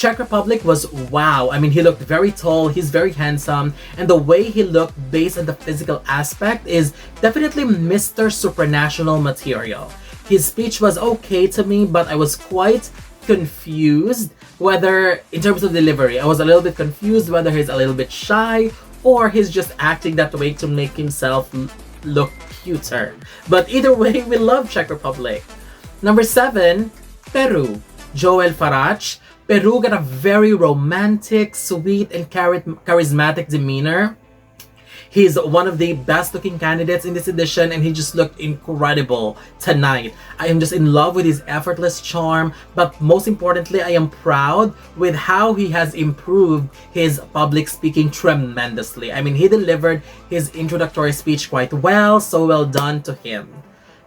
Czech Republic was wow. I mean, he looked very tall, he's very handsome, and the way he looked based on the physical aspect is definitely Mister Supranational material. His speech was okay to me, but I was quite confused whether, in terms of delivery, I was a little bit confused whether he's a little bit shy or he's just acting that way to make himself look cuter. But either way, we love Czech Republic. Number 7, Peru. Joel Farach. Peru got a very romantic, sweet, and charismatic demeanor. He's one of the best looking candidates in this edition, and he just looked incredible tonight. I am just in love with his effortless charm, but most importantly, I am proud with how he has improved his public speaking tremendously. I mean, he delivered his introductory speech quite well, so well done to him.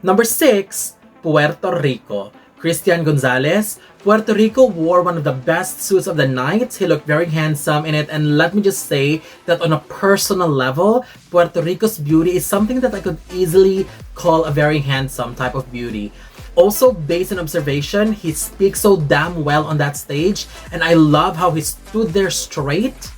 Number 6, Puerto Rico. Christian Gonzalez. Puerto Rico wore one of the best suits of the night. He looked very handsome in it, and let me just say that on a personal level, Puerto Rico's beauty is something that I could easily call a very handsome type of beauty. Also, based on observation, he speaks so damn well on that stage, and I love how he stood there straight.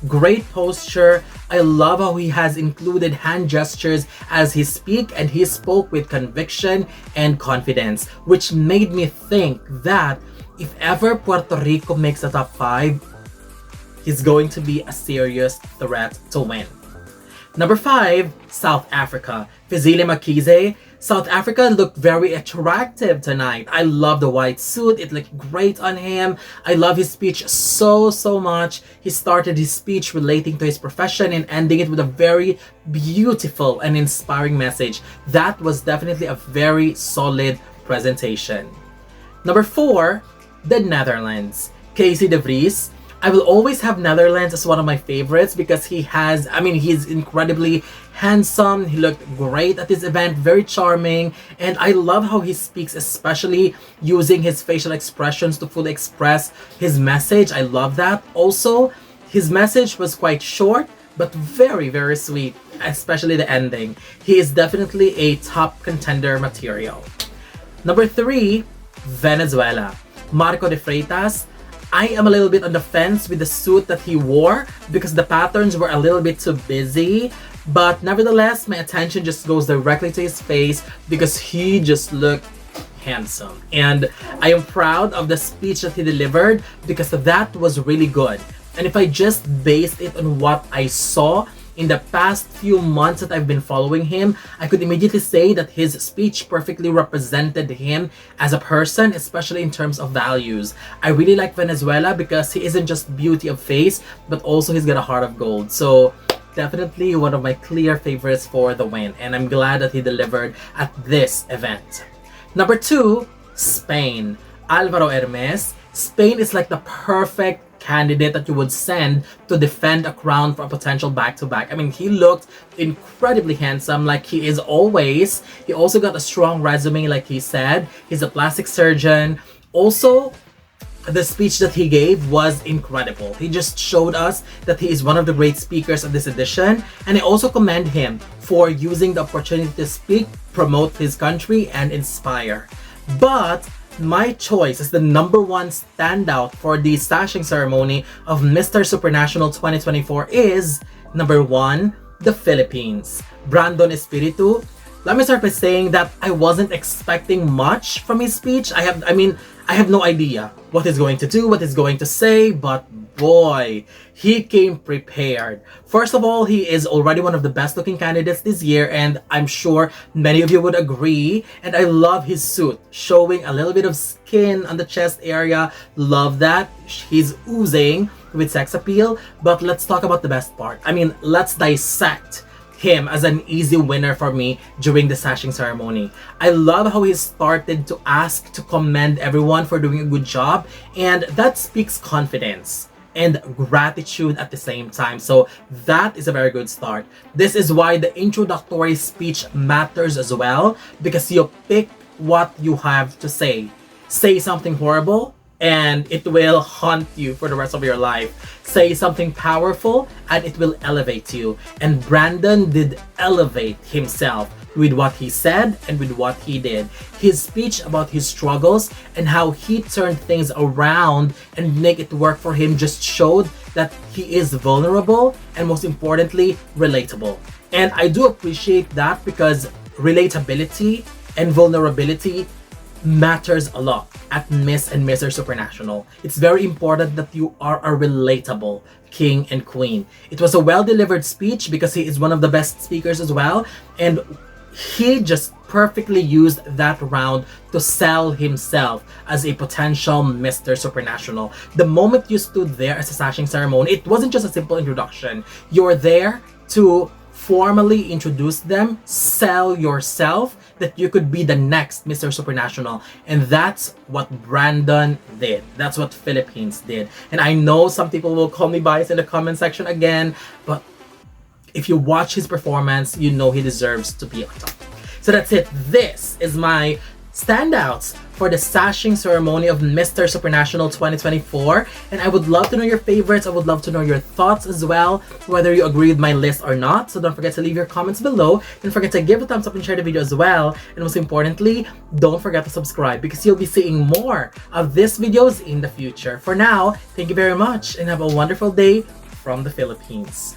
Great posture. I love how he has included hand gestures as he speak, and he spoke with conviction and confidence, which made me think that if ever Puerto Rico makes a top 5, he's going to be a serious threat to win. Number 5, South Africa. 𝗍𝗍 South Africa looked very attractive tonight. I love the white suit. It looked great on him. I love his speech so much. He started his speech relating to his profession and ending it with a very beautiful and inspiring message. That was definitely a very solid presentation. Number 4, the Netherlands. 𝐾𝐍𝐷. I will always have Netherlands as one of my favorites because he's incredibly handsome. He looked great at this event, very charming, and I love how he speaks, especially using his facial expressions to fully express his message. I love that. Also, his message was quite short, but very sweet, especially the ending. He is definitely a top contender material. Number 3, Venezuela. Marco de Freitas. I am a little bit on the fence with the suit that he wore because the patterns were a little bit too busy, but nevertheless, my attention just goes directly to his face because he just looked handsome. And I am proud of the speech that he delivered because that was really good. And if I just based it on what I saw in the past few months that I've been following him, I could immediately say that his speech perfectly represented him as a person, especially in terms of values. I really like Venezuela because he isn't just beauty of face, but also he's got a heart of gold. So definitely one of my clear favorites for the win, and I'm glad that he delivered at this event. Number 2, Spain. Álvaro Hermes. Spain is like the perfect candidate that you would send to defend a crown for a potential back-to-back. I mean, he looked incredibly handsome like he is always. He also got a strong resume like he said. He's a plastic surgeon. Also, the speech that he gave was incredible. He just showed us that he is one of the great speakers of this edition, and I also commend him for using the opportunity to speak, promote his country, and inspire. But my choice is the number 1 standout for the sashing ceremony of Mister Supranational 2024 is number 1, the Philippines. Brandon Espiritu. Let me start by saying that I wasn't expecting much from his speech. I have no idea what he's going to do, what he's going to say, but boy, he came prepared. First of all, he is already one of the best looking candidates this year, and I'm sure many of you would agree. And I love his suit, showing a little bit of skin on the chest area. Love that. He's oozing with sex appeal. But let's talk about the best part. Let's dissect him as an easy winner for me during the sashing ceremony. I love how he started to ask to commend everyone for doing a good job, and that speaks confidence and gratitude at the same time. So that is a very good start. This is why the introductory speech matters as well, because you pick what you have to say. Say something horrible and it will haunt you for the rest of your life. Say something powerful and it will elevate you. And Brandon did elevate himself with what he said and with what he did. His speech about his struggles and how he turned things around and make it work for him just showed that he is vulnerable and, most importantly, relatable. And I do appreciate that, because relatability and vulnerability matters a lot at Miss and Mr. Supranational. It's very important that you are a relatable king and queen. It was a well-delivered speech because he is one of the best speakers as well, and he just perfectly used that round to sell himself as a potential Mr. Supranational. The moment you stood there as a sashing ceremony, it wasn't just a simple introduction. You're there to formally introduce them, sell yourself, that you could be the next Mr. Supranational. And that's what Brandon did. That's what Philippines did. And I know some people will call me biased in the comment section again, but if you watch his performance, you know he deserves to be on top. So that's it. This is my standouts for the sashing ceremony of Mister Supranational 2024, and I would love to know your favorites. I would love to know your thoughts as well, whether you agree with my list or not. So don't forget to leave your comments below. Don't forget to give a thumbs up and share the video as well, and most importantly, don't forget to subscribe, because you'll be seeing more of these videos in the future. For now, thank you very much and have a wonderful day from the Philippines.